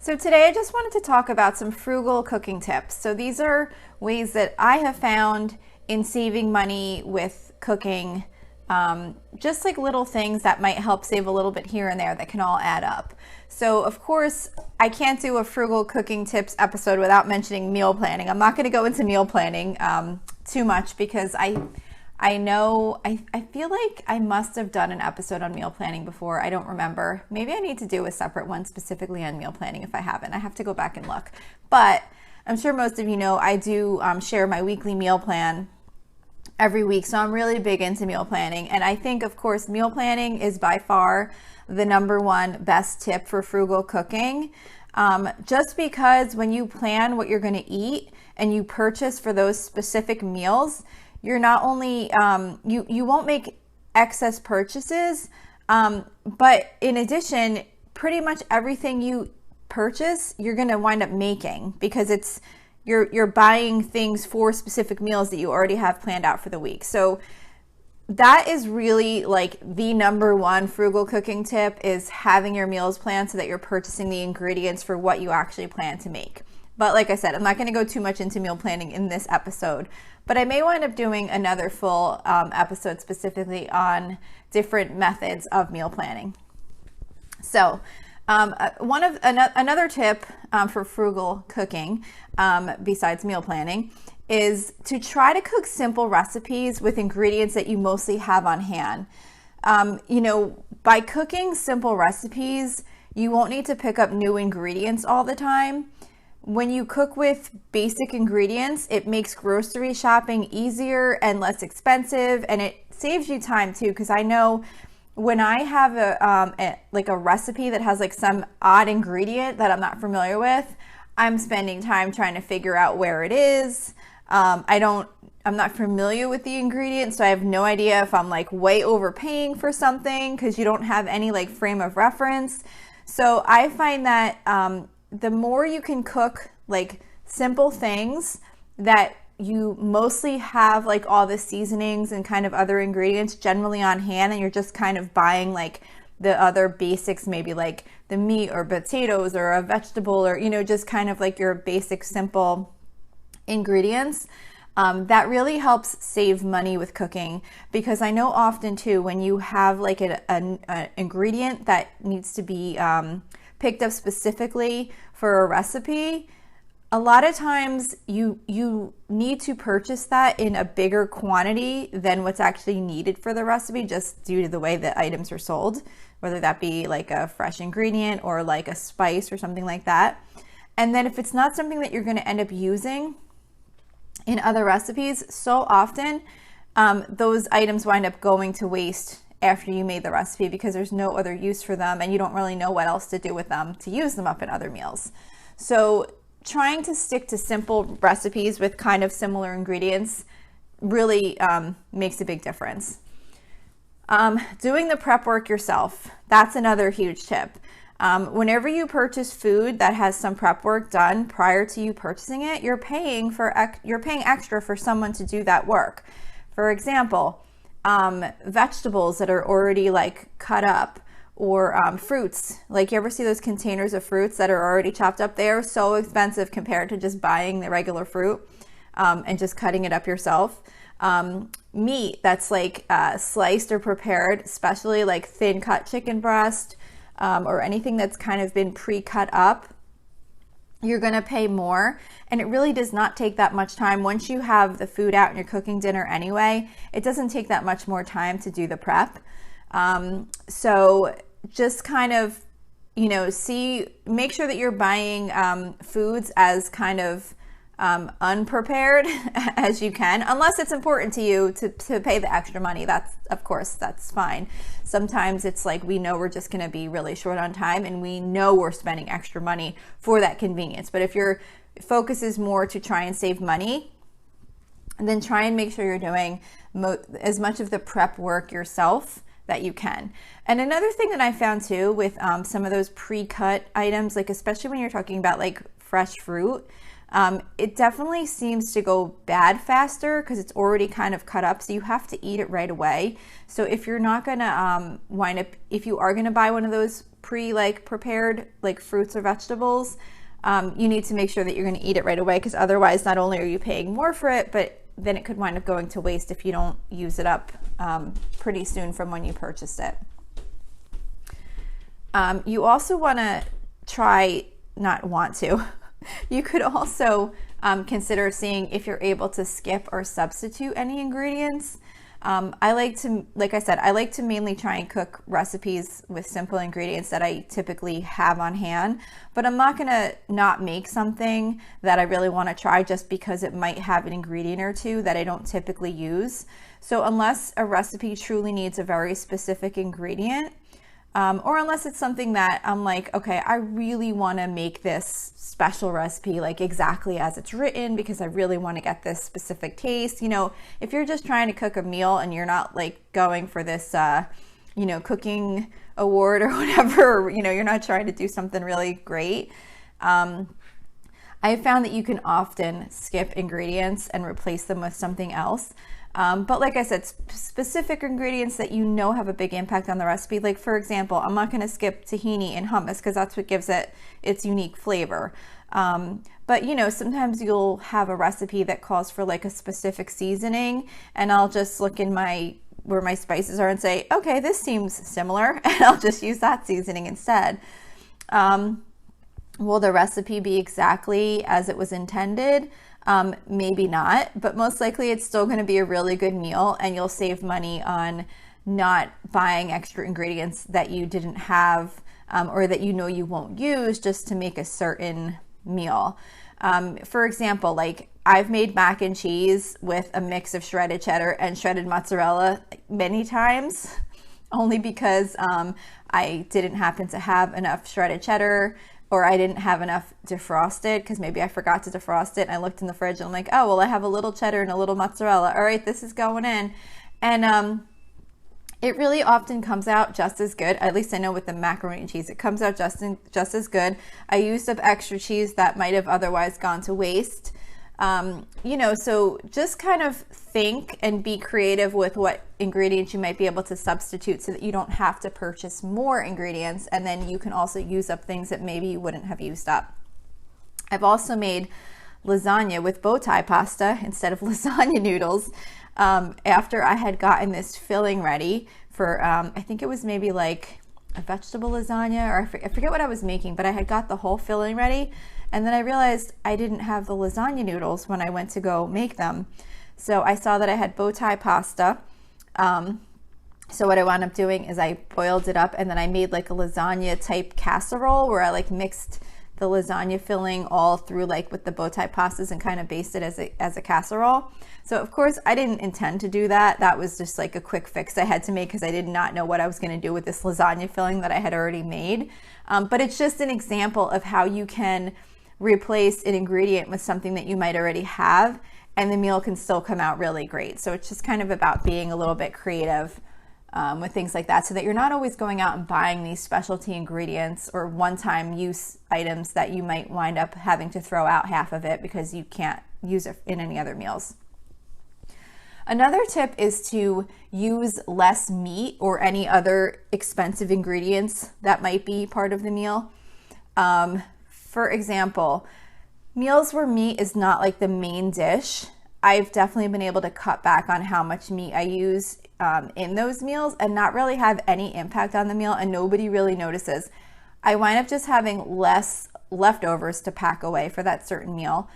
So today I just wanted to talk about some frugal cooking tips. So these are ways that I have found in saving money with cooking, just like little things that might help save a little bit here and there that can all add up. So of course, I can't do a frugal cooking tips episode without mentioning meal planning. I'm not going to go into meal planning too much because I feel like I must have done an episode on meal planning before. I don't remember. Maybe I need to do a separate one specifically on meal planning if I haven't. I have to go back and look. But I'm sure most of you know I do share my weekly meal plan every week. So I'm really big into meal planning. And I think, of course, meal planning is by far the number one best tip for frugal cooking. Just because when you plan what you're going to eat and you purchase for those specific meals, you're not only, you won't make excess purchases, but in addition, pretty much everything you purchase, you're going to wind up making because you're buying things for specific meals that you already have planned out for the week. So that is really like the number one frugal cooking tip, is having your meals planned so that you're purchasing the ingredients for what you actually plan to make. But like I said, I'm not going to go too much into meal planning in this episode, but I may wind up doing another full episode specifically on different methods of meal planning. So another tip for frugal cooking, besides meal planning, is to try to cook simple recipes with ingredients that you mostly have on hand. By cooking simple recipes, you won't need to pick up new ingredients all the time. When you cook with basic ingredients, it makes grocery shopping easier and less expensive, and it saves you time too, because I know when I have a recipe that has like some odd ingredient that I'm not familiar with, I'm spending time trying to figure out where it is. I'm not familiar with the ingredients, so I have no idea if I'm like way overpaying for something because you don't have any like frame of reference. So I find that the more you can cook like simple things that you mostly have like all the seasonings and kind of other ingredients generally on hand, and you're just kind of buying like the other basics, maybe like the meat or potatoes or a vegetable, or just kind of like your basic simple ingredients, that really helps save money with cooking. Because I know often too, when you have like an ingredient that needs to be picked up specifically for a recipe, a lot of times you need to purchase that in a bigger quantity than what's actually needed for the recipe, just due to the way the items are sold, whether that be like a fresh ingredient or like a spice or something like that. And then if it's not something that you're going to end up using in other recipes, so often those items wind up going to waste after you made the recipe because there's no other use for them and you don't really know what else to do with them to use them up in other meals. So trying to stick to simple recipes with kind of similar ingredients really makes a big difference. Doing the prep work yourself, that's another huge tip. Whenever you purchase food that has some prep work done prior to you purchasing it, you're paying extra for someone to do that work. For example, vegetables that are already like cut up, or fruits. Like, you ever see those containers of fruits that are already chopped up? They are so expensive compared to just buying the regular fruit and just cutting it up yourself. Meat that's like sliced or prepared, especially like thin cut chicken breast, or anything that's kind of been pre-cut up, you're going to pay more. And it really does not take that much time. Once you have the food out and you're cooking dinner anyway, it doesn't take that much more time to do the prep. So just kind of, make sure that you're buying foods as kind of unprepared as you can, unless it's important to you to pay the extra money. That's fine. Sometimes it's like, we know we're just going to be really short on time and we know we're spending extra money for that convenience. But if your focus is more to try and save money, then try and make sure you're doing as much of the prep work yourself that you can. And another thing that I found too with some of those pre-cut items, like especially when you're talking about like fresh fruit, it definitely seems to go bad faster because it's already kind of cut up, so you have to eat it right away. So if you're not gonna if you are gonna buy one of those prepared like fruits or vegetables, you need to make sure that you're going to eat it right away, because otherwise not only are you paying more for it, but then it could wind up going to waste if you don't use it up pretty soon from when you purchased it. You also want to you could also consider seeing if you're able to skip or substitute any ingredients. Like I said, I like to mainly try and cook recipes with simple ingredients that I typically have on hand, but I'm not gonna not make something that I really want to try just because it might have an ingredient or two that I don't typically use. So unless a recipe truly needs a very specific ingredient, or unless it's something that I'm like, okay, I really want to make this special recipe like exactly as it's written because I really want to get this specific taste. You know, if you're just trying to cook a meal and you're not like going for this, cooking award or whatever, or, you're not trying to do something really great. I have found that you can often skip ingredients and replace them with something else. But like I said, specific ingredients that have a big impact on the recipe. Like for example, I'm not going to skip tahini in hummus because that's what gives it its unique flavor. But sometimes you'll have a recipe that calls for like a specific seasoning, and I'll just look in where my spices are and say, okay, this seems similar, and I'll just use that seasoning instead. Will the recipe be exactly as it was intended? Maybe not, but most likely it's still going to be a really good meal, and you'll save money on not buying extra ingredients that you didn't have, or that you won't use just to make a certain meal. For example, like I've made mac and cheese with a mix of shredded cheddar and shredded mozzarella many times, only because I didn't happen to have enough shredded cheddar, or I didn't have enough defrosted because maybe I forgot to defrost it. And I looked in the fridge and I'm like, oh, well, I have a little cheddar and a little mozzarella. All right, this is going in. And it really often comes out just as good. At least I know with the macaroni and cheese, it comes out just as good. I used up extra cheese that might have otherwise gone to waste. So just kind of think and be creative with what ingredients you might be able to substitute so that you don't have to purchase more ingredients, and then you can also use up things that maybe you wouldn't have used up. I've also made lasagna with bow tie pasta instead of lasagna noodles after I had gotten this filling ready for, I think it was maybe like a vegetable lasagna, or I forget what I was making, but I had got the whole filling ready. And then I realized I didn't have the lasagna noodles when I went to go make them. So I saw that I had bow tie pasta. So what I wound up doing is I boiled it up, and then I made like a lasagna type casserole where I like mixed the lasagna filling all through like with the bow tie pastas and kind of basted it as a casserole. So of course I didn't intend to do that. That was just like a quick fix I had to make because I did not know what I was going to do with this lasagna filling that I had already made. But it's just an example of how you can replace an ingredient with something that you might already have, and the meal can still come out really great. So it's just kind of about being a little bit creative with things like that, so that you're not always going out and buying these specialty ingredients or one-time use items that you might wind up having to throw out half of it because you can't use it in any other meals. Another tip is to use less meat or any other expensive ingredients that might be part of the meal. For example, meals where meat is not like the main dish, I've definitely been able to cut back on how much meat I use in those meals and not really have any impact on the meal, and nobody really notices. I wind up just having less leftovers to pack away for that certain meal.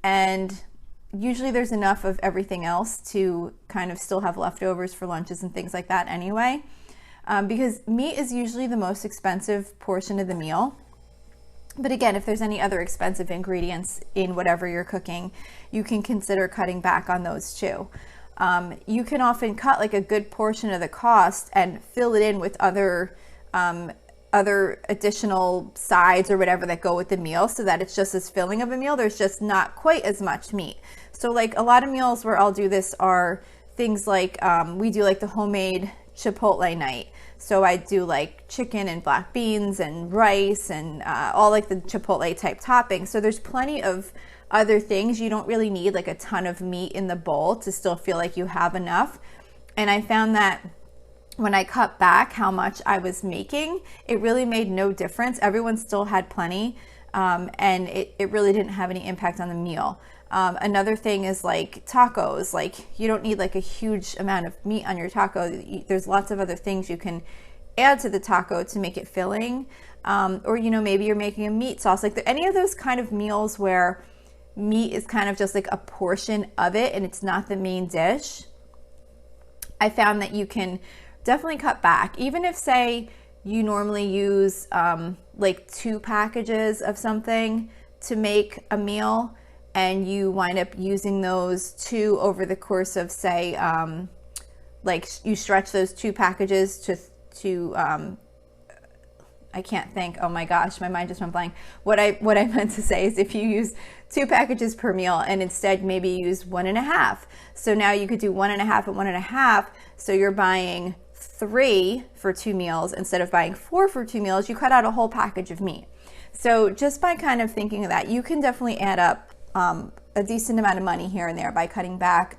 And usually there's enough of everything else to kind of still have leftovers for lunches and things like that anyway. Because meat is usually the most expensive portion of the meal. But again, if there's any other expensive ingredients in whatever you're cooking, you can consider cutting back on those too. You can often cut like a good portion of the cost and fill it in with other additional sides or whatever that go with the meal, so that it's just as filling of a meal. There's just not quite as much meat. So like a lot of meals where I'll do this are things like we do like the homemade Chipotle night. So I do like chicken and black beans and rice and all like the Chipotle type toppings. So there's plenty of other things. You don't really need like a ton of meat in the bowl to still feel like you have enough. And I found that when I cut back how much I was making, it really made no difference. Everyone still had plenty, and it really didn't have any impact on the meal. Another thing is like tacos. Like, you don't need like a huge amount of meat on your taco. There's lots of other things you can add to the taco to make it filling. Or, you know, maybe you're making a meat sauce. Like any of those kind of meals where meat is kind of just like a portion of it and it's not the main dish, I found that you can definitely cut back. Even if, say, you normally use like 2 packages of something to make a meal, and you wind up using those 2 over the course of, say, like you stretch those 2 packages to I can't think. Oh my gosh, my mind just went blank. What I meant to say is if you use 2 packages per meal and instead maybe use 1.5. So now you could do 1.5 and 1.5. So you're buying 3 for 2 meals instead of buying 4 for 2 meals. You cut out a whole package of meat. So just by kind of thinking of that, you can definitely add up a decent amount of money here and there by cutting back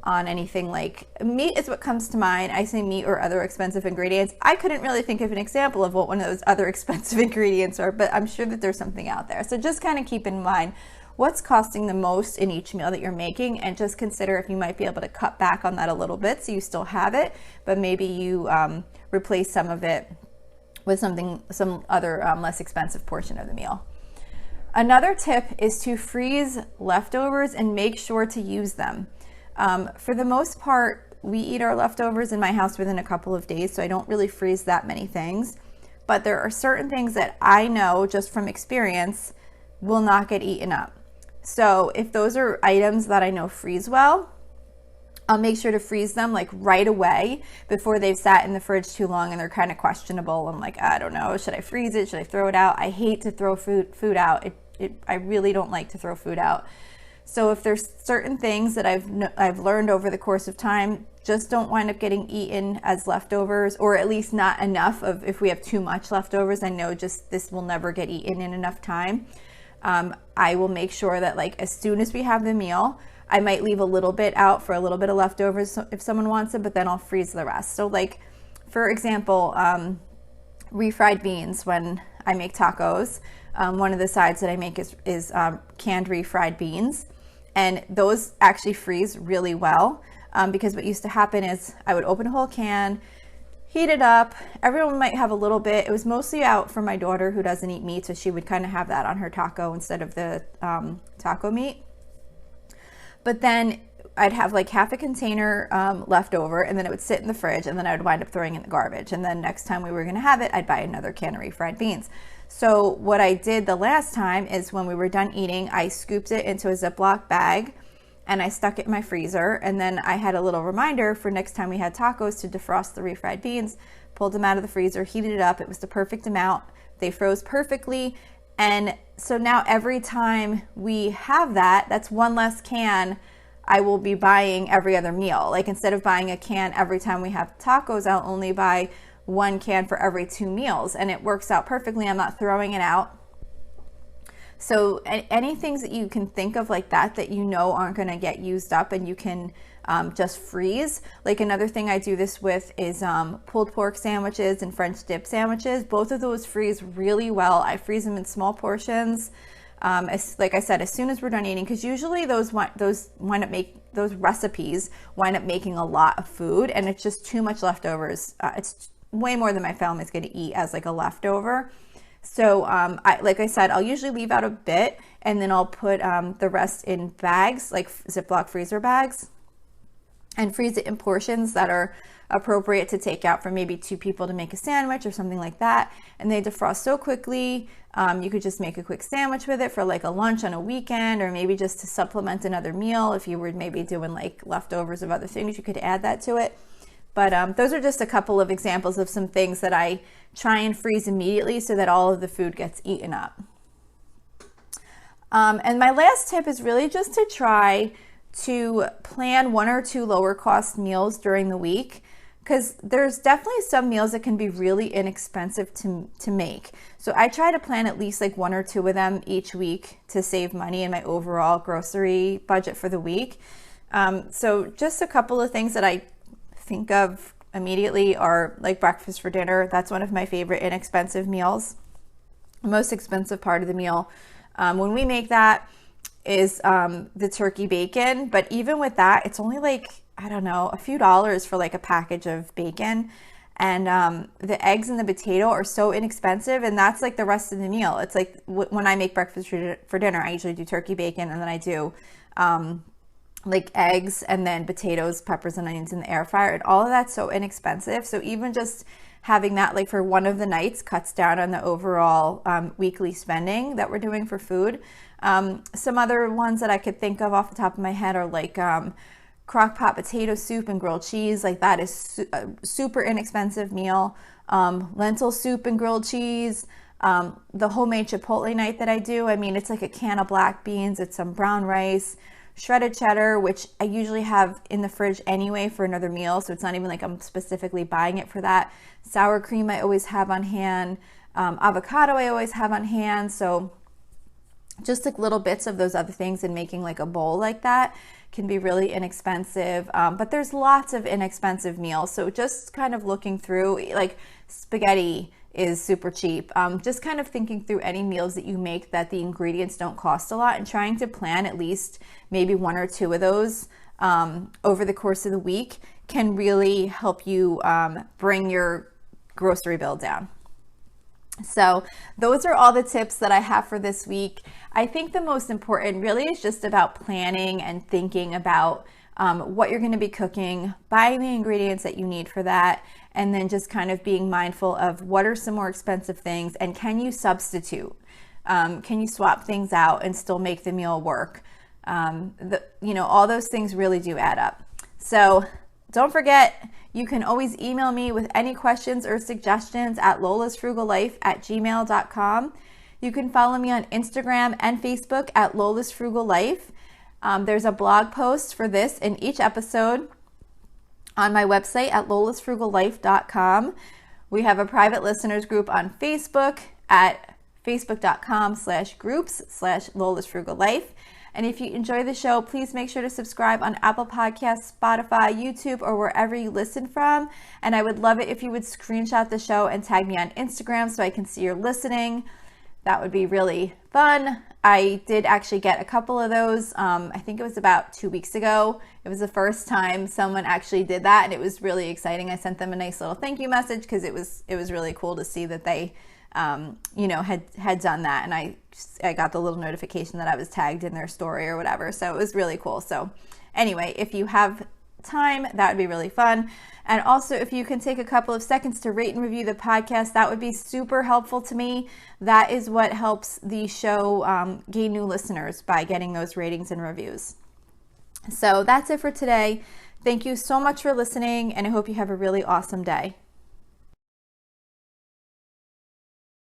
on anything. Like meat is what comes to mind. I say meat or other expensive ingredients. I couldn't really think of an example of what one of those other expensive ingredients are, but I'm sure that there's something out there. So just kind of keep in mind what's costing the most in each meal that you're making, and just consider if you might be able to cut back on that a little bit so you still have it, but maybe you replace some of it with some other less expensive portion of the meal. Another tip is to freeze leftovers and make sure to use them. For the most part, we eat our leftovers in my house within a couple of days, so I don't really freeze that many things. But there are certain things that I know just from experience will not get eaten up. So if those are items that I know freeze well, I'll make sure to freeze them like right away before they've sat in the fridge too long and they're kind of questionable. I'm like, I don't know, should I freeze it? Should I throw it out? I hate to throw food out. I really don't like to throw food out. So if there's certain things that I've learned over the course of time, just don't wind up getting eaten as leftovers, or at least not enough of, if we have too much leftovers, I know just this will never get eaten in enough time. I will make sure that like as soon as we have the meal, I might leave a little bit out for a little bit of leftovers if someone wants it, but then I'll freeze the rest. So like, for example, refried beans. When I make tacos, one of the sides that I make is canned refried beans. And those actually freeze really well, because what used to happen is I would open a whole can, heat it up. Everyone might have a little bit. It was mostly out for my daughter who doesn't eat meat, so she would kind of have that on her taco instead of the taco meat. But then I'd have like half a container left over, and then it would sit in the fridge, and then I would wind up throwing it in the garbage. And then next time we were going to have it, I'd buy another can of refried beans. So what I did the last time is when we were done eating, I scooped it into a Ziploc bag and I stuck it in my freezer. And then I had a little reminder for next time we had tacos to defrost the refried beans, pulled them out of the freezer, heated it up. It was the perfect amount. They froze perfectly. And so now every time we have that, that's one less can I will be buying every other meal. Like instead of buying a can every time we have tacos, I'll only buy 1 can for every 2 meals, and it works out perfectly. I'm not throwing it out. So any things that you can think of like that you know aren't going to get used up and you can just freeze. Like another thing I do this with is pulled pork sandwiches and French dip sandwiches. Both of those freeze really well. I freeze them in small portions. Like I said, as soon as we're done eating, because usually those recipes wind up making a lot of food, and it's just too much leftovers. It's way more than my family's going to eat as like a leftover. So like I said, I'll usually leave out a bit, and then I'll put the rest in bags, like Ziploc freezer bags, and freeze it in portions that are appropriate to take out for maybe 2 people to make a sandwich or something like that. And they defrost so quickly. You could just make a quick sandwich with it for like a lunch on a weekend, or maybe just to supplement another meal. If you were maybe doing like leftovers of other things, you could add that to it. But those are just a couple of examples of some things that I try and freeze immediately so that all of the food gets eaten up. And my last tip is really just to try to plan 1 or 2 lower cost meals during the week, because there's definitely some meals that can be really inexpensive to make. So I try to plan at least like 1 or 2 of them each week to save money in my overall grocery budget for the week. So just a couple of things that I think of immediately are like breakfast for dinner. That's one of my favorite inexpensive meals. The most expensive part of the meal when we make that is the turkey bacon. But even with that, it's only like, I don't know, a few dollars for like a package of bacon. And the eggs and the potato are so inexpensive, and that's like the rest of the meal. It's like when I make breakfast for dinner, I usually do turkey bacon, and then I do like eggs and then potatoes, peppers, and onions in the air fryer, and all of that's so inexpensive. So even just having that like for one of the nights cuts down on the overall weekly spending that we're doing for food. Some other ones that I could think of off the top of my head are like crock pot potato soup and grilled cheese. Like that is a super inexpensive meal. Lentil soup and grilled cheese. The homemade chipotle night that I do, I mean, it's like a can of black beans, it's some brown rice, shredded cheddar, which I usually have in the fridge anyway for another meal, so it's not even like I'm specifically buying it for that. Sour cream I always have on hand. Avocado I always have on hand. So just like little bits of those other things and making like a bowl like that can be really inexpensive. But there's lots of inexpensive meals. So just kind of looking through, like spaghetti is super cheap. Just kind of thinking through any meals that you make that the ingredients don't cost a lot and trying to plan at least maybe one or two of those over the course of the week can really help you bring your grocery bill down. So those are all the tips that I have for this week. I think the most important really is just about planning and thinking about what you're going to be cooking, buying the ingredients that you need for that, and then just kind of being mindful of what are some more expensive things and can you substitute? Can you swap things out and still make the meal work? All those things really do add up. So don't forget, you can always email me with any questions or suggestions at lolasfrugallife@gmail.com. You can follow me on Instagram and Facebook at lolasfrugallife. There's a blog post for this in each episode on my website at lolasfrugallife.com. We have a private listeners group on Facebook at facebook.com/groups/lolasfrugallife. And if you enjoy the show, please make sure to subscribe on Apple Podcasts, Spotify, YouTube, or wherever you listen from. And I would love it if you would screenshot the show and tag me on Instagram so I can see you're listening. That would be really fun. I did actually get a couple of those. I think it was about 2 weeks ago. It was the first time someone actually did that, and it was really exciting. I sent them a nice little thank you message because it was really cool to see that they had done that, and I got the little notification that I was tagged in their story or whatever. So it was really cool. So anyway, if you have time, that would be really fun. And also, if you can take a couple of seconds to rate and review the podcast, that would be super helpful to me. That is what helps the show gain new listeners, by getting those ratings and reviews. So that's it for today. Thank you so much for listening, and I hope you have a really awesome day.